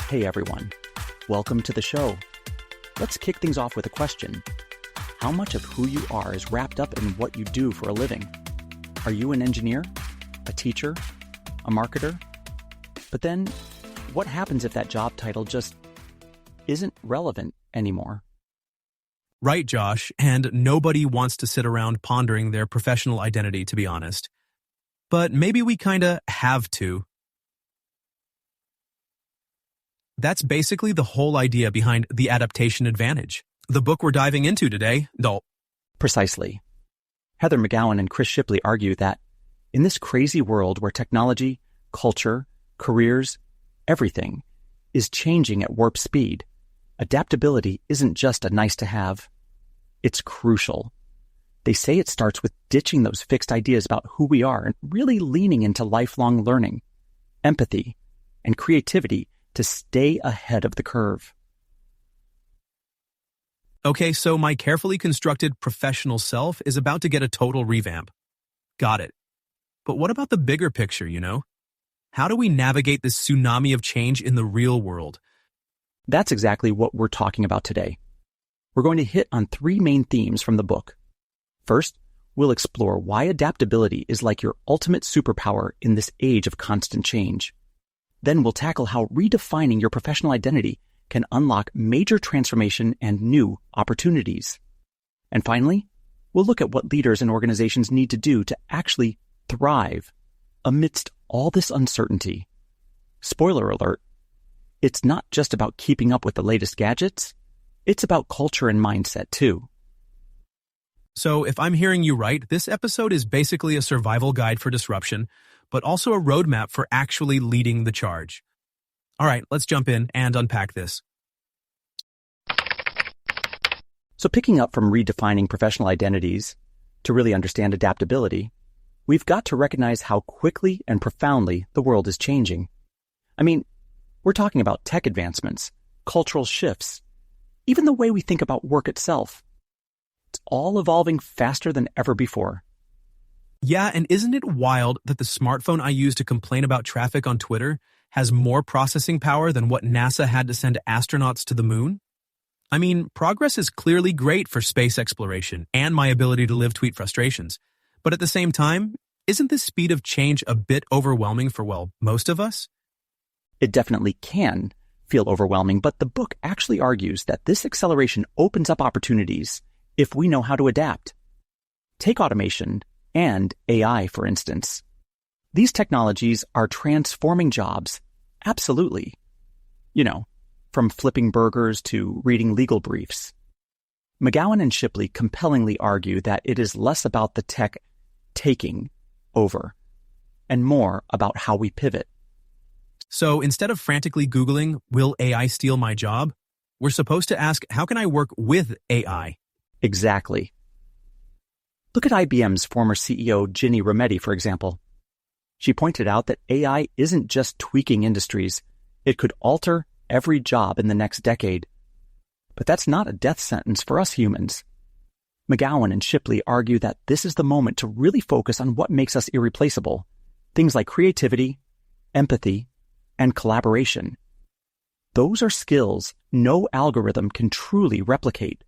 Hey everyone, welcome to the show. Let's kick things off with a question. How much of who you are is wrapped up in what you do for a living? Are you an engineer, a teacher, a marketer? But then, what happens if that job title just isn't relevant anymore? Right, Josh, and nobody wants to sit around pondering their professional identity, to be honest. But maybe we kinda have to. That's basically the whole idea behind the Adaptation Advantage, the book we're diving into today. Precisely. Heather McGowan and Chris Shipley argue that in this crazy world where technology, culture, careers, everything is changing at warp speed, adaptability isn't just a nice to have. It's crucial. They say it starts with ditching those fixed ideas about who we are and really leaning into lifelong learning, empathy, and creativity to stay ahead of the curve. Okay, so my carefully constructed professional self is about to get a total revamp. Got it. But what about the bigger picture, How do we navigate this tsunami of change in the real world? That's exactly what we're talking about today. We're going to hit on three main themes from the book. First, we'll explore why adaptability is like your ultimate superpower in this age of constant change. Then we'll tackle how redefining your professional identity can unlock major transformation and new opportunities. And finally, we'll look at what leaders and organizations need to do to actually thrive amidst all this uncertainty. Spoiler alert, it's not just about keeping up with the latest gadgets, it's about culture and mindset too. So if I'm hearing you right, this episode is basically a survival guide for disruption, but also a roadmap for actually leading the charge. All right, let's jump in and unpack this. So picking up from redefining professional identities, to really understand adaptability, we've got to recognize how quickly and profoundly the world is changing. I mean, we're talking about tech advancements, cultural shifts, even the way we think about work itself. It's all evolving faster than ever before. Yeah, and isn't it wild that the smartphone I use to complain about traffic on Twitter has more processing power than what NASA had to send astronauts to the moon? I mean, progress is clearly great for space exploration and my ability to live tweet frustrations. But at the same time, isn't this speed of change a bit overwhelming for, most of us? It definitely can feel overwhelming, but the book actually argues that this acceleration opens up opportunities if we know how to adapt. Take automation and AI, for instance. These technologies are transforming jobs, absolutely. From flipping burgers to reading legal briefs. McGowan and Shipley compellingly argue that it is less about the tech taking over and more about how we pivot. So instead of frantically Googling, will AI steal my job? We're supposed to ask, how can I work with AI? Exactly. Look at IBM's former CEO, Ginny Rometty, for example. She pointed out that AI isn't just tweaking industries. It could alter every job in the next decade. But that's not a death sentence for us humans. McGowan and Shipley argue that this is the moment to really focus on what makes us irreplaceable. Things like creativity, empathy, and collaboration. Those are skills no algorithm can truly replicate.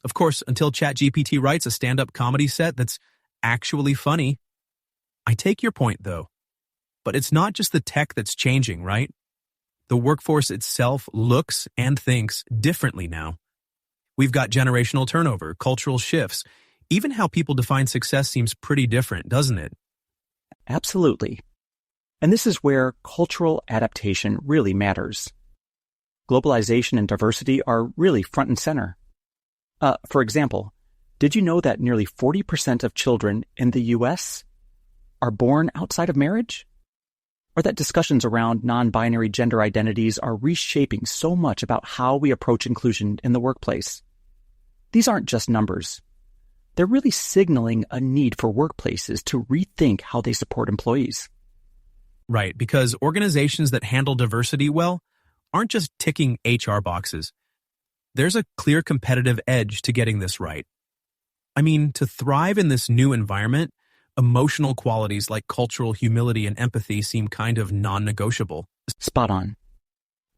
Of course, until ChatGPT writes a stand-up comedy set that's actually funny. I take your point, though. But it's not just the tech that's changing, right? The workforce itself looks and thinks differently now. We've got generational turnover, cultural shifts. Even how people define success seems pretty different, doesn't it? Absolutely. And this is where cultural adaptation really matters. Globalization and diversity are really front and center. For example, did you know that nearly 40% of children in the U.S. are born outside of marriage? Or that discussions around non-binary gender identities are reshaping so much about how we approach inclusion in the workplace? These aren't just numbers. They're really signaling a need for workplaces to rethink how they support employees. Right, because organizations that handle diversity well aren't just ticking HR boxes. There's a clear competitive edge to getting this right. I mean, to thrive in this new environment, emotional qualities like cultural humility and empathy seem kind of non-negotiable. Spot on.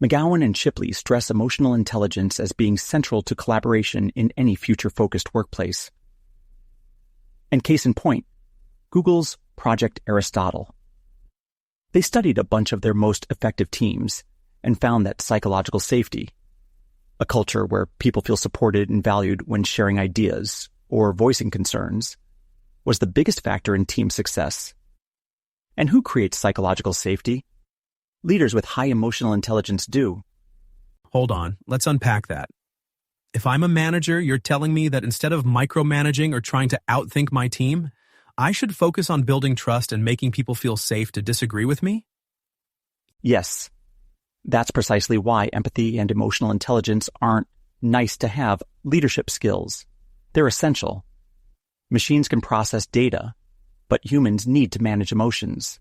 McGowan and Shipley stress emotional intelligence as being central to collaboration in any future-focused workplace. And case in point, Google's Project Aristotle. They studied a bunch of their most effective teams and found that psychological safety, a culture where people feel supported and valued when sharing ideas or voicing concerns, was the biggest factor in team success. And who creates psychological safety? Leaders with high emotional intelligence do. Hold on, let's unpack that. If I'm a manager, you're telling me that instead of micromanaging or trying to outthink my team, I should focus on building trust and making people feel safe to disagree with me? Yes. That's precisely why empathy and emotional intelligence aren't nice-to-have leadership skills. They're essential. Machines can process data, but humans need to manage emotions.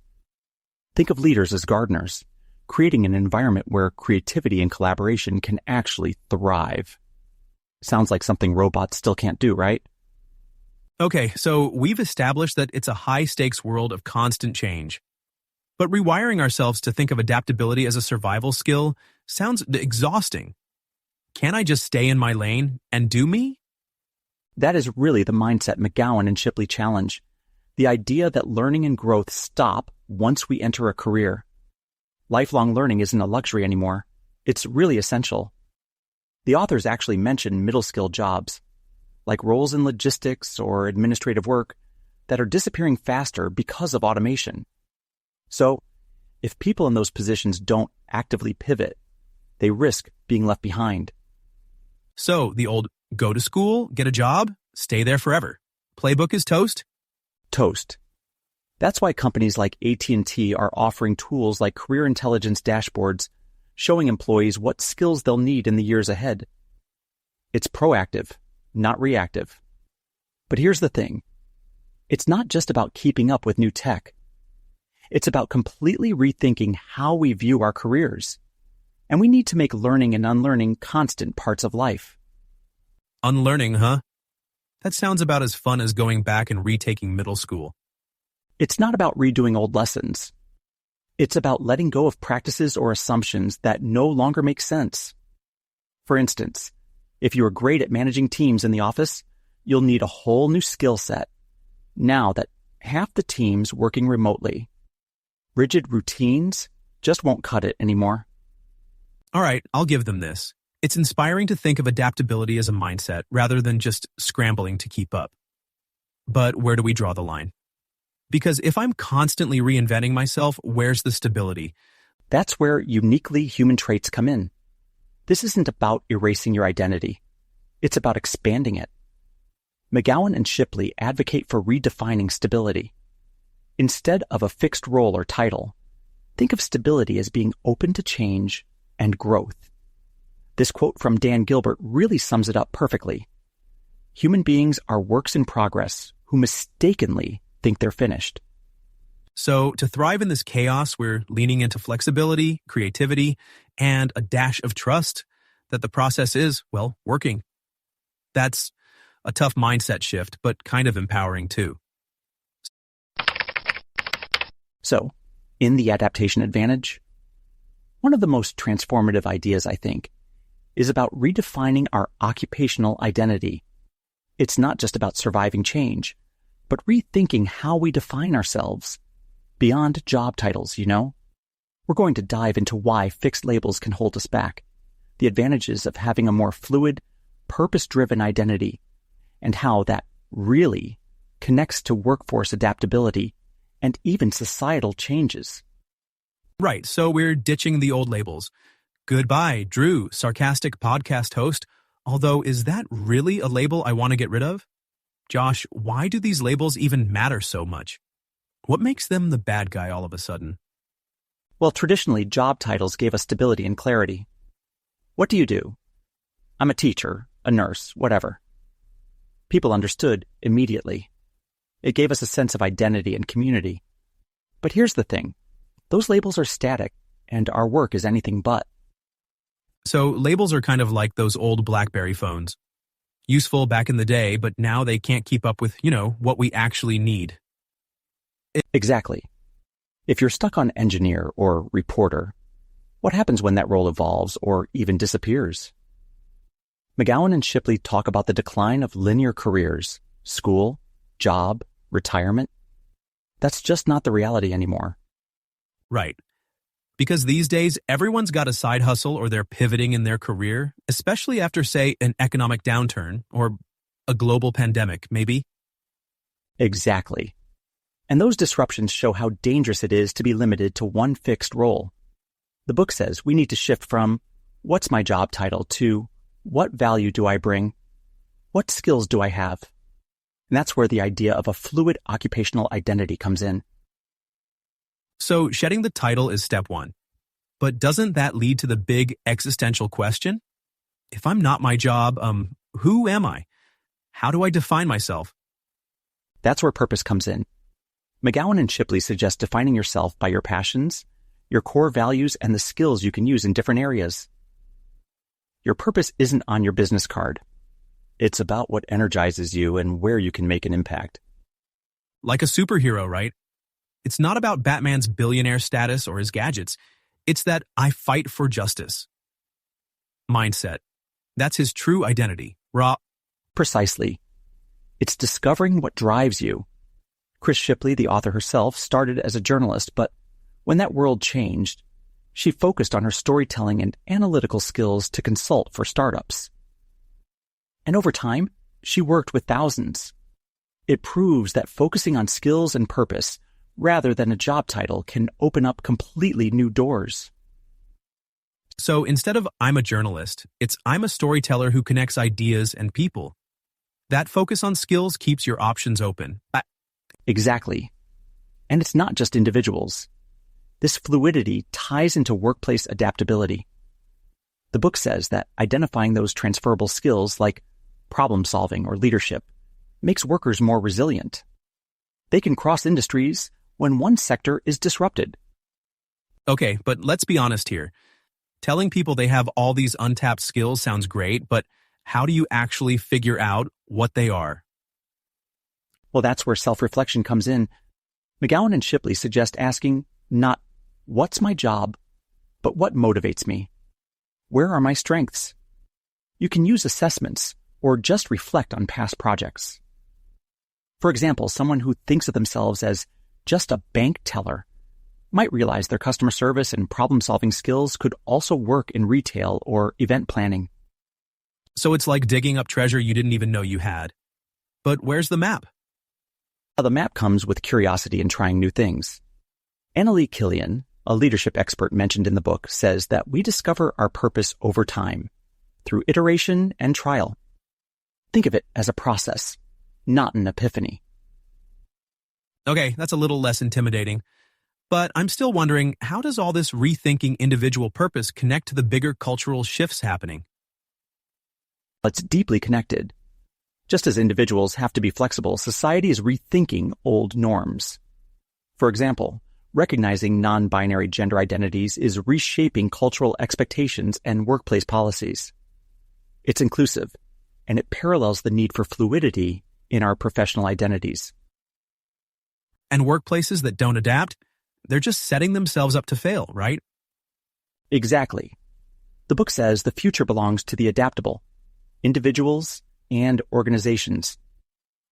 Think of leaders as gardeners, creating an environment where creativity and collaboration can actually thrive. Sounds like something robots still can't do, right? Okay, so we've established that it's a high-stakes world of constant change. But rewiring ourselves to think of adaptability as a survival skill sounds exhausting. Can't I just stay in my lane and do me? That is really the mindset McGowan and Shipley challenge. The idea that learning and growth stop once we enter a career. Lifelong learning isn't a luxury anymore. It's really essential. The authors actually mention middle-skill jobs, like roles in logistics or administrative work, that are disappearing faster because of automation. So, if people in those positions don't actively pivot, they risk being left behind. So, the old go to school, get a job, stay there forever. Playbook is toast? Toast. That's why companies like AT&T are offering tools like career intelligence dashboards, showing employees what skills they'll need in the years ahead. It's proactive, not reactive. But here's the thing. It's not just about keeping up with new tech. It's about completely rethinking how we view our careers. And we need to make learning and unlearning constant parts of life. Unlearning, huh? That sounds about as fun as going back and retaking middle school. It's not about redoing old lessons. It's about letting go of practices or assumptions that no longer make sense. For instance, if you are great at managing teams in the office, you'll need a whole new skill set. Now that half the team's working remotely, rigid routines just won't cut it anymore. All right, I'll give them this. It's inspiring to think of adaptability as a mindset rather than just scrambling to keep up. But where do we draw the line? Because if I'm constantly reinventing myself, where's the stability? That's where uniquely human traits come in. This isn't about erasing your identity. It's about expanding it. McGowan and Shipley advocate for redefining stability. Instead of a fixed role or title, think of stability as being open to change and growth. This quote from Dan Gilbert really sums it up perfectly. Human beings are works in progress who mistakenly think they're finished. So, to thrive in this chaos, we're leaning into flexibility, creativity, and a dash of trust that the process is, well, working. That's a tough mindset shift, but kind of empowering too. So, in the Adaptation Advantage, one of the most transformative ideas, I think, is about redefining our occupational identity. It's not just about surviving change, but rethinking how we define ourselves. Beyond job titles, you know? We're going to dive into why fixed labels can hold us back, the advantages of having a more fluid, purpose-driven identity, and how that really connects to workforce adaptability and even societal changes. Right, so we're ditching the old labels. Goodbye, Drew, sarcastic podcast host. Although, is that really a label I want to get rid of? Josh, why do these labels even matter so much? What makes them the bad guy all of a sudden? Well, traditionally, job titles gave us stability and clarity. What do you do? I'm a teacher, a nurse, whatever. People understood immediately. It gave us a sense of identity and community. But here's the thing. Those labels are static, and our work is anything but. So labels are kind of like those old BlackBerry phones. Useful back in the day, but now they can't keep up with, what we actually need. Exactly. If you're stuck on engineer or reporter, What happens when that role evolves or even disappears? McGowan and Shipley talk about the decline of linear careers, school, job, retirement. That's just not the reality anymore. Right. Because these days, everyone's got a side hustle or they're pivoting in their career, especially after, say, an economic downturn or a global pandemic, maybe. Exactly. And those disruptions show how dangerous it is to be limited to one fixed role. The book says we need to shift from what's my job title to what value do I bring? What skills do I have? And that's where the idea of a fluid occupational identity comes in. So shedding the title is step one. But doesn't that lead to the big existential question? If I'm not my job, who am I? How do I define myself? That's where purpose comes in. McGowan and Shipley suggest defining yourself by your passions, your core values, and the skills you can use in different areas. Your purpose isn't on your business card. It's about what energizes you and where you can make an impact. Like a superhero, right? It's not about Batman's billionaire status or his gadgets. It's that I fight for justice mindset. That's his true identity. Precisely. It's discovering what drives you. Chris Shipley, the author herself, started as a journalist, but when that world changed, she focused on her storytelling and analytical skills to consult for startups. And over time, she worked with thousands. It proves that focusing on skills and purpose rather than a job title can open up completely new doors. So instead of I'm a journalist, it's I'm a storyteller who connects ideas and people. That focus on skills keeps your options open. Exactly. And it's not just individuals. This fluidity ties into workplace adaptability. The book says that identifying those transferable skills like problem solving or leadership makes workers more resilient. They can cross industries when one sector is disrupted. Okay, but let's be honest here. Telling people they have all these untapped skills sounds great, but how do you actually figure out what they are? Well, that's where self-reflection comes in. McGowan and Shipley suggest asking not what's my job, but what motivates me? Where are my strengths? You can use assessments or just reflect on past projects. For example, someone who thinks of themselves as just a bank teller might realize their customer service and problem-solving skills could also work in retail or event planning. So it's like digging up treasure you didn't even know you had. But where's the map? The map comes with curiosity and trying new things. Annalee Killian, a leadership expert mentioned in the book, says that we discover our purpose over time, through iteration and trial. Think of it as a process, not an epiphany. Okay, that's a little less intimidating. But I'm still wondering, how does all this rethinking individual purpose connect to the bigger cultural shifts happening? It's deeply connected. Just as individuals have to be flexible, society is rethinking old norms. For example, recognizing non-binary gender identities is reshaping cultural expectations and workplace policies. It's inclusive, and it parallels the need for fluidity in our professional identities. And workplaces that don't adapt, they're just setting themselves up to fail, right? Exactly. The book says the future belongs to the adaptable, individuals and organizations.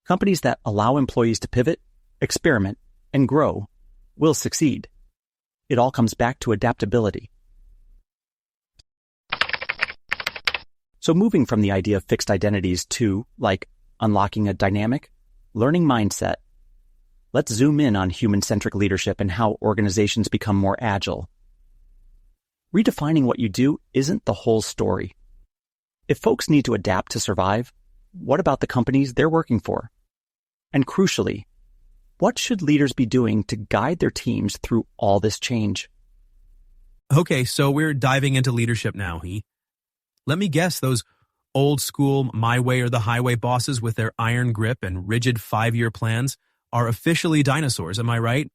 Companies that allow employees to pivot, experiment, and grow will succeed. It all comes back to adaptability. So moving from the idea of fixed identities to, like, unlocking a dynamic, learning mindset, let's zoom in on human-centric leadership and how organizations become more agile. Redefining what you do isn't the whole story. If folks need to adapt to survive, what about the companies they're working for? And crucially, what should leaders be doing to guide their teams through all this change? Okay, so we're diving into leadership now, Let me guess, those old-school my way or the highway bosses with their iron grip and rigid 5-year plans are officially dinosaurs, am I right?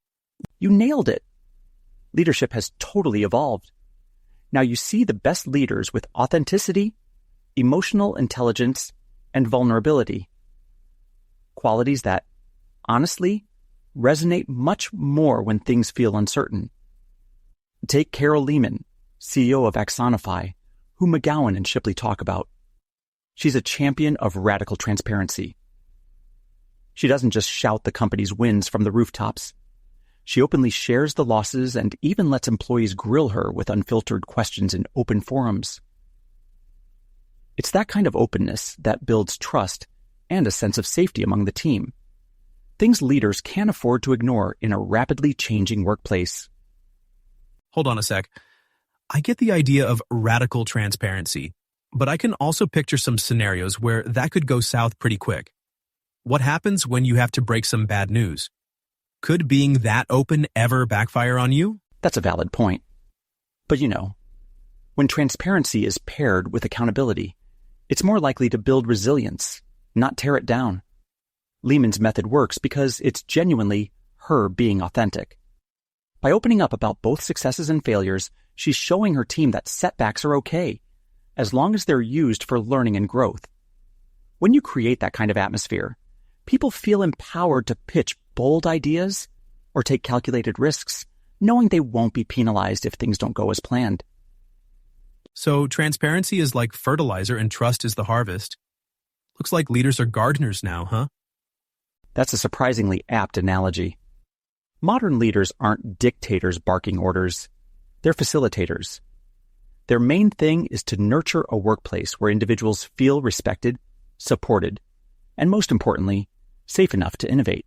You nailed it. Leadership has totally evolved. Now you see the best leaders with authenticity, emotional intelligence, and vulnerability. Qualities that, honestly, resonate much more when things feel uncertain. Take Carol Leaman, CEO of Axonify, who McGowan and Shipley talk about. She's a champion of radical transparency. She doesn't just shout the company's wins from the rooftops. She openly shares the losses and even lets employees grill her with unfiltered questions in open forums. It's that kind of openness that builds trust and a sense of safety among the team. Things leaders can't afford to ignore in a rapidly changing workplace. Hold on a sec. I get the idea of radical transparency, but I can also picture some scenarios where that could go south pretty quick. What happens when you have to break some bad news? Could being that open ever backfire on you? That's a valid point. But when transparency is paired with accountability, it's more likely to build resilience, not tear it down. Lehman's method works because it's genuinely her being authentic. By opening up about both successes and failures, she's showing her team that setbacks are okay, as long as they're used for learning and growth. When you create that kind of atmosphere, people feel empowered to pitch bold ideas or take calculated risks, knowing they won't be penalized if things don't go as planned. So transparency is like fertilizer and trust is the harvest. Looks like leaders are gardeners now, huh? That's a surprisingly apt analogy. Modern leaders aren't dictators barking orders. They're facilitators. Their main thing is to nurture a workplace where individuals feel respected, supported, and most importantly, safe enough to innovate.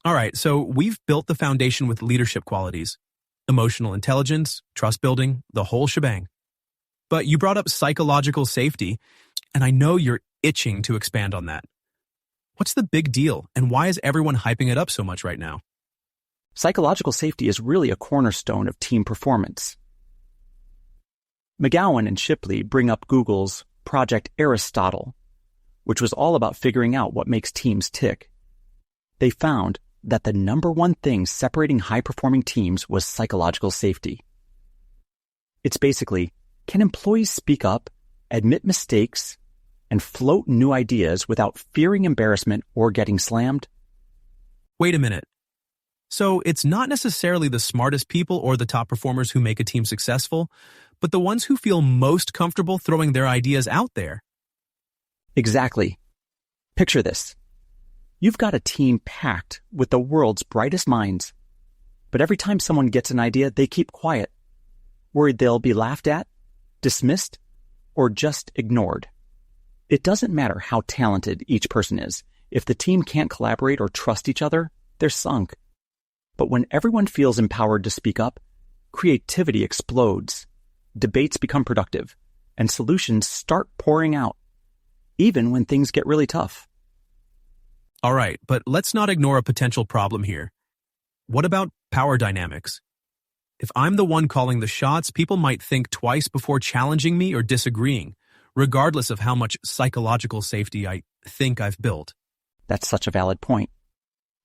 All right, so we've built the foundation with leadership qualities, emotional intelligence, trust building, the whole shebang. But you brought up psychological safety, and I know you're itching to expand on that. What's the big deal, and why is everyone hyping it up so much right now? Psychological safety is really a cornerstone of team performance. McGowan and Shipley bring up Google's Project Aristotle, which was all about figuring out what makes teams tick. They found that the number one thing separating high-performing teams was psychological safety. It's basically, can employees speak up, admit mistakes, and float new ideas without fearing embarrassment or getting slammed? Wait a minute. So it's not necessarily the smartest people or the top performers who make a team successful, but the ones who feel most comfortable throwing their ideas out there. Exactly. Picture this. You've got a team packed with the world's brightest minds, but every time someone gets an idea, they keep quiet, worried they'll be laughed at, dismissed, or just ignored. It doesn't matter how talented each person is. If the team can't collaborate or trust each other, they're sunk. But when everyone feels empowered to speak up, creativity explodes, debates become productive, and solutions start pouring out, even when things get really tough. All right, but let's not ignore a potential problem here. What about power dynamics? If I'm the one calling the shots, people might think twice before challenging me or disagreeing, regardless of how much psychological safety I think I've built. That's such a valid point.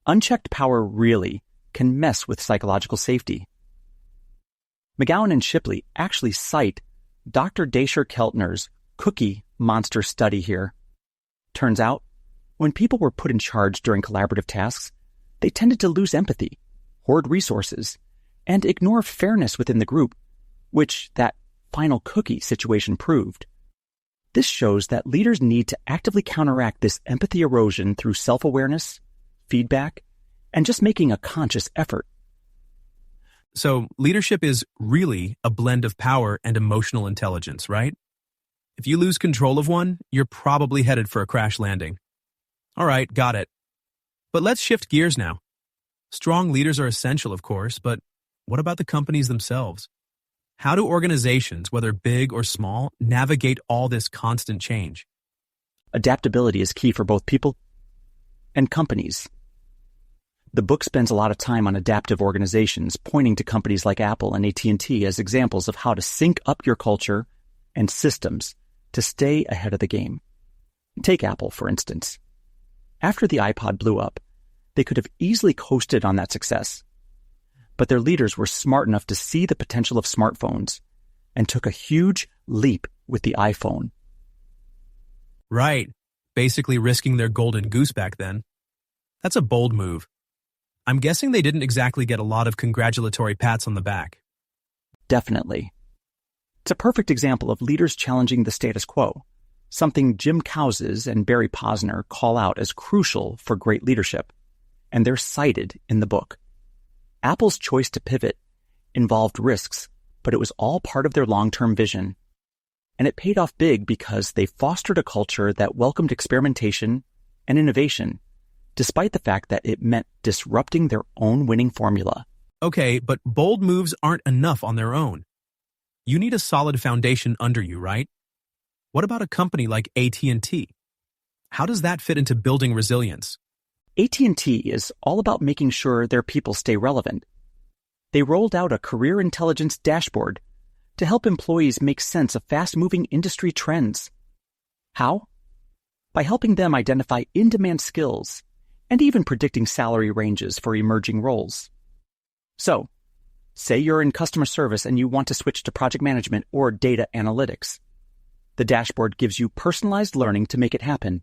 Unchecked power really can mess with psychological safety. McGowan and Shipley actually cite Dr. Dasher-Keltner's cookie monster study here. Turns out, when people were put in charge during collaborative tasks, they tended to lose empathy, hoard resources, and ignore fairness within the group, which that final cookie situation proved. This shows that leaders need to actively counteract this empathy erosion through self-awareness, feedback, and just making a conscious effort. So leadership is really a blend of power and emotional intelligence, right? If you lose control of one, you're probably headed for a crash landing. All right, got it. But let's shift gears now. Strong leaders are essential, of course, but what about the companies themselves? How do organizations, whether big or small, navigate all this constant change? Adaptability is key for both people and companies. The book spends a lot of time on adaptive organizations, pointing to companies like Apple and AT&T as examples of how to sync up your culture and systems to stay ahead of the game. Take Apple, for instance. After the iPod blew up, they could have easily coasted on that success. But their leaders were smart enough to see the potential of smartphones and took a huge leap with the iPhone. Right. Basically risking their golden goose back then. That's a bold move. I'm guessing they didn't exactly get a lot of congratulatory pats on the back. definitely. It's a perfect example of leaders challenging the status quo, something Jim Cowses and Barry Posner call out as crucial for great leadership, and they're cited in the book. Apple's choice to pivot involved risks, but it was all part of their long-term vision. And it paid off big because they fostered a culture that welcomed experimentation and innovation, despite the fact that it meant disrupting their own winning formula. Okay, but bold moves aren't enough on their own. You need a solid foundation under you, right? What about a company like AT&T? How does that fit into building resilience? AT&T is all about making sure their people stay relevant. They rolled out a career intelligence dashboard to help employees make sense of fast-moving industry trends. How? By helping them identify in-demand skills and even predicting salary ranges for emerging roles. So, say you're in customer service and you want to switch to project management or data analytics. The dashboard gives you personalized learning to make it happen.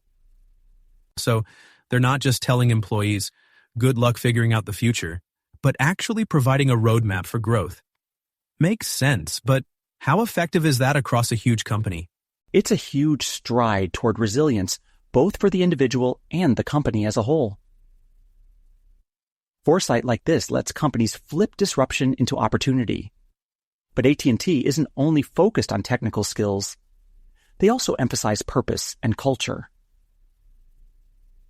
So, they're not just telling employees, good luck figuring out the future, but actually providing a roadmap for growth. Makes sense, but how effective is that across a huge company? It's a huge stride toward resilience, both for the individual and the company as a whole. Foresight like this lets companies flip disruption into opportunity. But AT&T isn't only focused on technical skills. They also emphasize purpose and culture.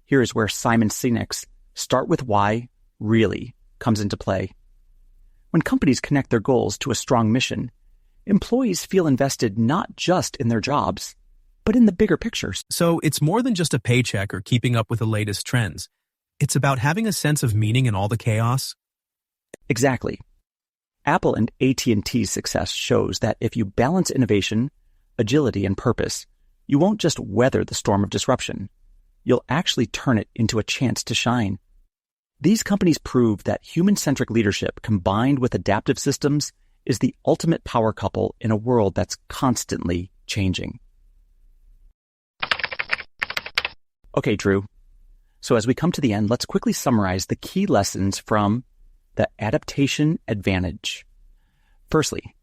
Here is where Simon Sinek's "Start with Why" really comes into play. When companies connect their goals to a strong mission, employees feel invested not just in their jobs, but in the bigger pictures. So it's more than just a paycheck or keeping up with the latest trends. It's about having a sense of meaning in all the chaos. Exactly. Apple and AT&T's success shows that if you balance innovation, agility, and purpose, you won't just weather the storm of disruption. You'll actually turn it into a chance to shine. These companies prove that human-centric leadership combined with adaptive systems is the ultimate power couple in a world that's constantly changing. Okay, Drew. So as we come to the end, let's quickly summarize the key lessons from the Adaptation Advantage. Firstly,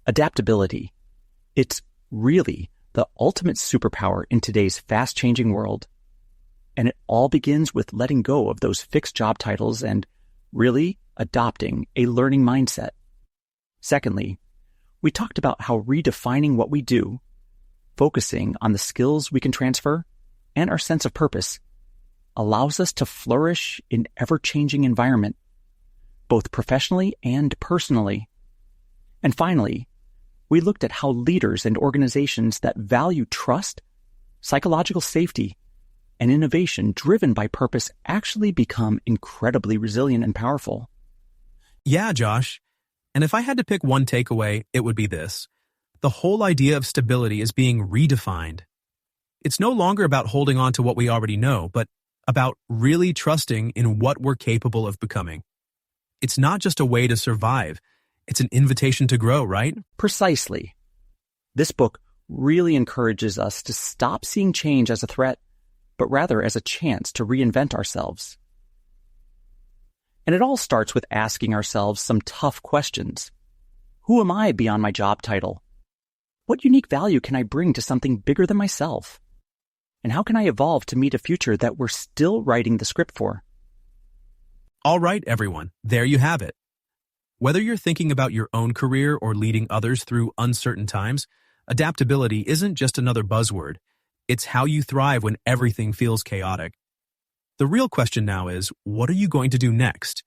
adaptability. It's really the ultimate superpower in today's fast-changing world. And it all begins with letting go of those fixed job titles and really adopting a learning mindset. Secondly, we talked about how redefining what we do, focusing on the skills we can transfer, and our sense of purpose allows us to flourish in ever-changing environment, both professionally and personally. And finally, we looked at how leaders and organizations that value trust, psychological safety, and innovation driven by purpose actually become incredibly resilient and powerful. Yeah, Josh. And if I had to pick one takeaway, it would be this. The whole idea of stability is being redefined. It's no longer about holding on to what we already know, but about really trusting in what we're capable of becoming. It's not just a way to survive. It's an invitation to grow, right? Precisely. This book really encourages us to stop seeing change as a threat, but rather as a chance to reinvent ourselves. And it all starts with asking ourselves some tough questions. Who am I beyond my job title? What unique value can I bring to something bigger than myself? And how can I evolve to meet a future that we're still writing the script for? All right, everyone, there you have it. Whether you're thinking about your own career or leading others through uncertain times, adaptability isn't just another buzzword. It's how you thrive when everything feels chaotic. The real question now is, what are you going to do next?